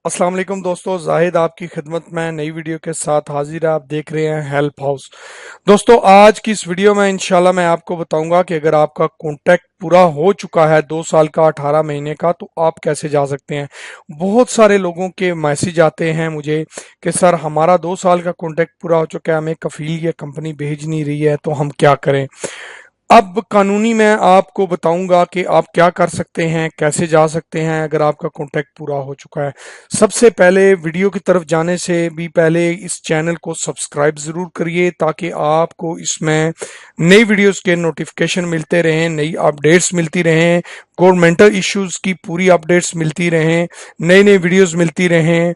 अस्सलाम वालेकुम दोस्तों, जाहिद आपकी खिदमत में नई वीडियो के साथ हाजिर है। आप देख रहे हैं हेल्प हाउस। दोस्तों, आज की इस वीडियो में इंशाल्लाह मैं आपको बताऊंगा कि अगर आपका कॉन्ट्रैक्ट पूरा हो चुका है 2 साल का 18 महीने का, तो आप कैसे जा सकते हैं। बहुत सारे लोगों के मैसेज आते हैं मुझे कि सर हमारा 2 साल का कॉन्ट्रैक्ट पूरा हो चुका है, हमें कफील या कंपनी भेज नहीं रही है, तो हम क्या करें। अब कानूनी मैं आपको बताऊंगा कि आप क्या कर सकते हैं, कैसे जा सकते हैं अगर आपका कॉन्ट्रैक्ट पूरा हो चुका है। सबसे पहले वीडियो की तरफ जाने से भी पहले इस चैनल को सब्सक्राइब ज़रूर करिए ताकि आपको इसमें नई वीडियोस के नोटिफिकेशन मिलते रहें, नई अपडेट्स मिलती रहें, गवर्नमेंटल इश्यूज की पूरी अपडेट्स मिलती रहें, नई नई वीडियोस मिलती रहें।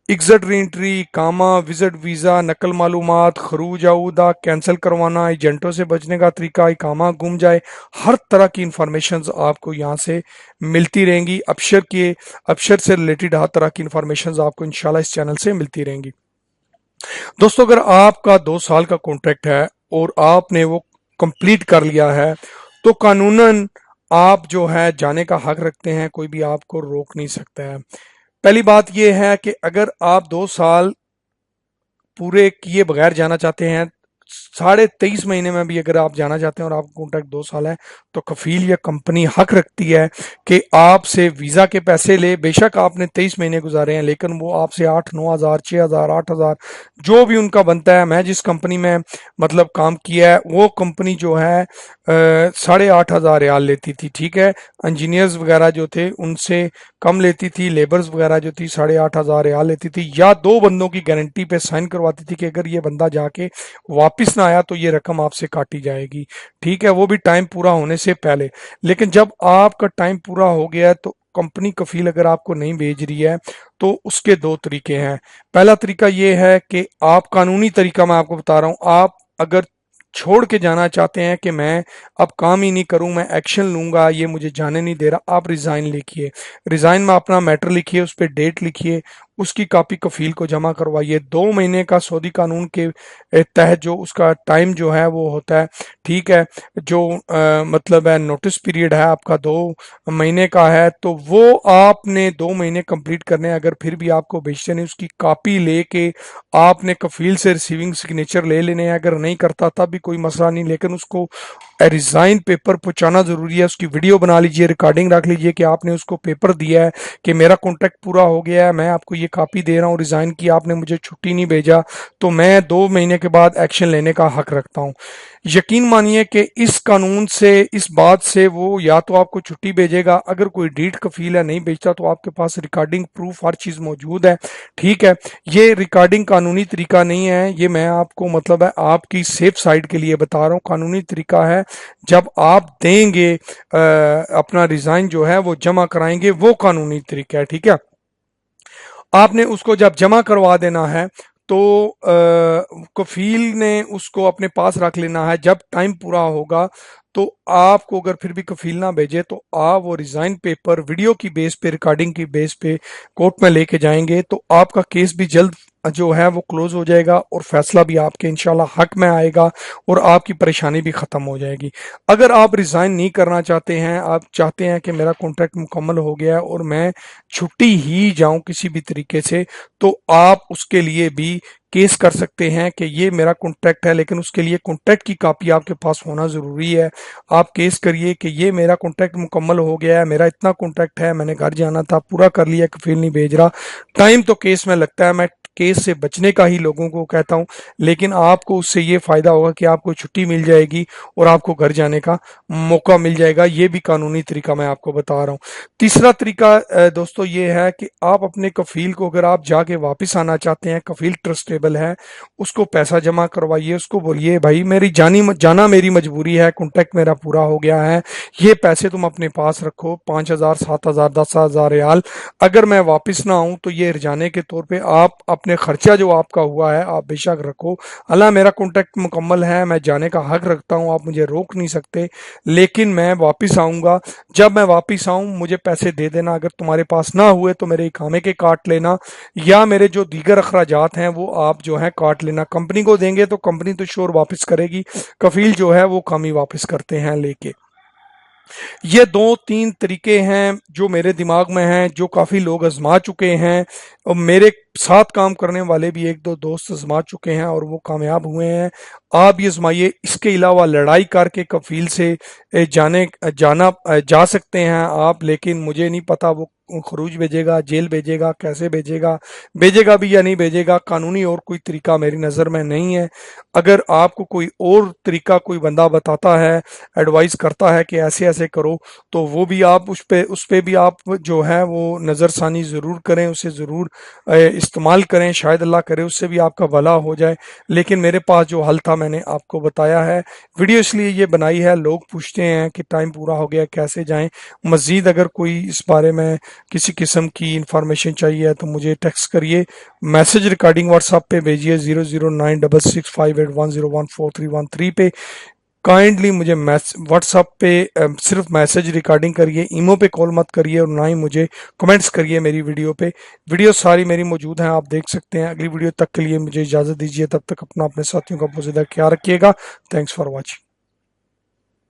एग्जिट री एंट्री, कामा, विजिट वीज़ा, नकल मालूमात, खरूज आऊदा, कैंसिल करवाना, एजेंटों से बचने का तरीका, इकामा गुम जाए, हर तरह की इंफॉर्मेशन आपको यहाँ से मिलती रहेंगी। अबशर से रिलेटेड हर तरह की इंफॉर्मेशन आपको इंशाल्लाह इस चैनल से मिलती रहेंगी। दोस्तों, अगर आपका 2 साल का कॉन्ट्रैक्ट है और आपने वो कंप्लीट कर लिया है, तो कानूनन आप जो है जाने का हक रखते हैं, कोई भी आपको रोक नहीं सकता है। पहली बात यह है कि अगर आप 2 साल पूरे किए बगैर जाना चाहते हैं, 23.5 महीने में भी अगर आप जाना चाहते हैं और आपका कॉन्ट्रैक्ट 2 साल है, तो कफील या कंपनी हक रखती है कि आपसे वीजा के पैसे ले। बेशक आपने 23 महीने गुजारे हैं, लेकिन वो आपसे 8-9 हज़ार, 6 हज़ार, 8 हज़ार जो भी उनका बनता है। मैं जिस कंपनी में मतलब काम किया है, वो कंपनी जो है 8,500 रियाल लेती थी, ठीक है। इंजीनियर्स वगैरह जो थे उनसे कम लेती थी, लेबर्स वगैरह जो थी 8,500 रियाल लेती थी, या 2 बंदों की गारंटी पे साइन करवाती थी कि अगर ये बंदा जाके वापस ना आया तो ये रकम आपसे काटी जाएगी, ठीक है, वो भी टाइम पूरा होने से पहले। लेकिन जब आपका टाइम पूरा हो गया है, तो कंपनी कफील अगर आपको नहीं भेज रही है, तो उसके 2 तरीके हैं। पहला तरीका ये है कि आप कानूनी तरीका मैं आपको बता रहा हूं, आप अगर छोड़ के जाना चाहते हैं कि मैं अब काम ही नहीं करूं, मैं एक्शन लूंगा, ये मुझे जाने नहीं दे रहा, आप रिजाइन लिखिए। रिजाइन में अपना मैटर लिखिए, उस पर डेट लिखिए, उसकी कॉपी कफील को जमा करवाइए। 2 महीने का सऊदी कानून के तहत जो उसका टाइम जो है वो होता है, ठीक है। जो मतलब है नोटिस पीरियड है आपका 2 महीने का है, तो वो आपने 2 महीने कंप्लीट करने हैं। अगर फिर भी आपको भेजते नहीं, उसकी कॉपी लेके आपने कफील से रिसीविंग सिग्नेचर ले लेने हैं। अगर नहीं करता तब भी कोई मसला नहीं, लेकिन उसको रिजाइन पेपर पहुंचाना जरूरी है। उसकी वीडियो बना लीजिए, रिकॉर्डिंग रख लीजिए कि आपने उसको पेपर दिया है कि मेरा कॉन्ट्रैक्ट पूरा हो गया है, मैं आपको ये कॉपी दे रहा हूँ रिजाइन की, आपने मुझे छुट्टी नहीं भेजा, तो मैं 2 महीने के बाद एक्शन लेने का हक रखता हूँ। यकीन मानिए कि इस कानून से, इस बात से वो या तो आपको छुट्टी भेजेगा, अगर कोई डीड कफील है नहीं भेजता तो आपके पास रिकॉर्डिंग प्रूफ हर चीज मौजूद है, ठीक है। ये रिकॉर्डिंग कानूनी तरीका नहीं है, ये मैं आपको मतलब है आपकी सेफ साइड के लिए बता रहा हूँ। कानूनी तरीका है, जब आप देंगे अपना रिजाइन जो है वो जमा कराएंगे, वो कानूनी तरीका है, ठीक है। आपने उसको जब जमा करवा देना है, तो कफील ने उसको अपने पास रख लेना है। जब टाइम पूरा होगा, तो आपको अगर फिर भी कफील ना भेजे, तो आप वो रिजाइन पेपर वीडियो की बेस पे, रिकॉर्डिंग की बेस पे कोर्ट में लेके जाएंगे, तो आपका केस भी जल्द जो है वो क्लोज हो जाएगा और फैसला भी आपके इंशाल्लाह हक में आएगा और आपकी परेशानी भी खत्म हो जाएगी। अगर आप रिजाइन नहीं करना चाहते हैं, आप चाहते हैं कि मेरा कॉन्ट्रैक्ट मुकम्मल हो गया है और मैं छुट्टी ही जाऊं किसी भी तरीके से, तो आप उसके लिए भी केस कर सकते हैं कि ये मेरा कॉन्ट्रैक्ट है, लेकिन उसके लिए कॉन्ट्रैक्ट की कॉपी आपके पास होना जरूरी है। आप केस करिए कि ये मेरा कॉन्ट्रैक्ट मुकम्मल हो गया है, मेरा इतना कॉन्ट्रैक्ट है, मैंने घर जाना था, पूरा कर लिया, कफील नहीं भेज रहा। टाइम तो केस में लगता है, मैं केस से बचने का ही लोगों को कहता हूं, लेकिन आपको उससे ये फायदा होगा कि आपको छुट्टी मिल जाएगी और आपको घर जाने का मौका मिल जाएगा। ये भी कानूनी तरीका मैं आपको बता रहा हूँ। तीसरा तरीका दोस्तों ये है कि आप अपने कफील को, अगर आप जाके वापस आना चाहते हैं, कफील ट्रस्टेबल है, उसको पैसा जमा करवाइए, उसको बोलिए भाई मेरी जाना मेरी मजबूरी है, कॉन्ट्रैक्ट मेरा पूरा हो गया है, ये पैसे तुम अपने पास रखो, 5,000, 7,000, 10,000 रियाल, अगर मैं वापस ना आऊं तो ये रजाने के तौर पे आप अपने खर्चा जो आपका हुआ है आप बेशक रखो। अल्लाह, मेरा कॉन्ट्रैक्ट मुकम्मल है, मैं जाने का हक रखता हूं, आप मुझे रोक नहीं सकते, लेकिन मैं वापस आऊंगा। जब मैं वापस आऊं मुझे पैसे दे देना, अगर तुम्हारे पास ना हुए तो मेरे इकामे के काट लेना, या मेरे जो दीगर अखराजात हैं वो आप जो है काट लेना। कंपनी को देंगे तो कंपनी तो श्योर वापस करेगी, कफील जो है वो कम ही वापस करते हैं लेके। ये 2-3 तरीके हैं जो मेरे दिमाग में हैं, जो काफ़ी लोग आज़मा चुके हैं और मेरे साथ काम करने वाले भी 1-2 दोस्त आज़मा चुके हैं और वो कामयाब हुए हैं। आप भी आज़माइए। इसके अलावा लड़ाई करके कफ़ील से जा सकते हैं आप, लेकिन मुझे नहीं पता वो खरूज भेजेगा, जेल भेजेगा, कैसे भेजेगा, भेजेगा भी या नहीं भेजेगा। कानूनी और कोई तरीका मेरी नज़र में नहीं है। अगर आपको कोई और तरीका कोई बंदा बताता है, एडवाइस करता है कि ऐसे ऐसे करो, तो वो भी आप उस पे भी आप जो है वो नज़रसानी ज़रूर करें, उसे ज़रूर इस्तेमाल करें। शायद अल्लाह करे उससे भी आपका भला हो जाए। लेकिन मेरे पास जो हल था मैंने आपको बताया है। वीडियो इसलिए ये बनाई है, लोग पूछते हैं कि टाइम पूरा हो गया कैसे जाएं। मज़ीद अगर कोई इस बारे में किसी किस्म की इंफॉर्मेशन चाहिए तो मुझे टेक्स्ट करिए, मैसेज रिकॉर्डिंग व्हाट्सएप पे भेजिए 00966581014313 पे। काइंडली मुझे व्हाट्सएप पे सिर्फ मैसेज रिकॉर्डिंग करिए, ईमो पे कॉल मत करिए और ना ही मुझे कमेंट्स करिए मेरी वीडियो पे। वीडियो सारी मेरी मौजूद हैं, आप देख सकते हैं। अगली वीडियो तक के लिए मुझे इजाज़त दीजिए, तब तक अपना अपने साथियों का बहुत ज़्यादा ख्याल रखिएगा। Thanks for watching.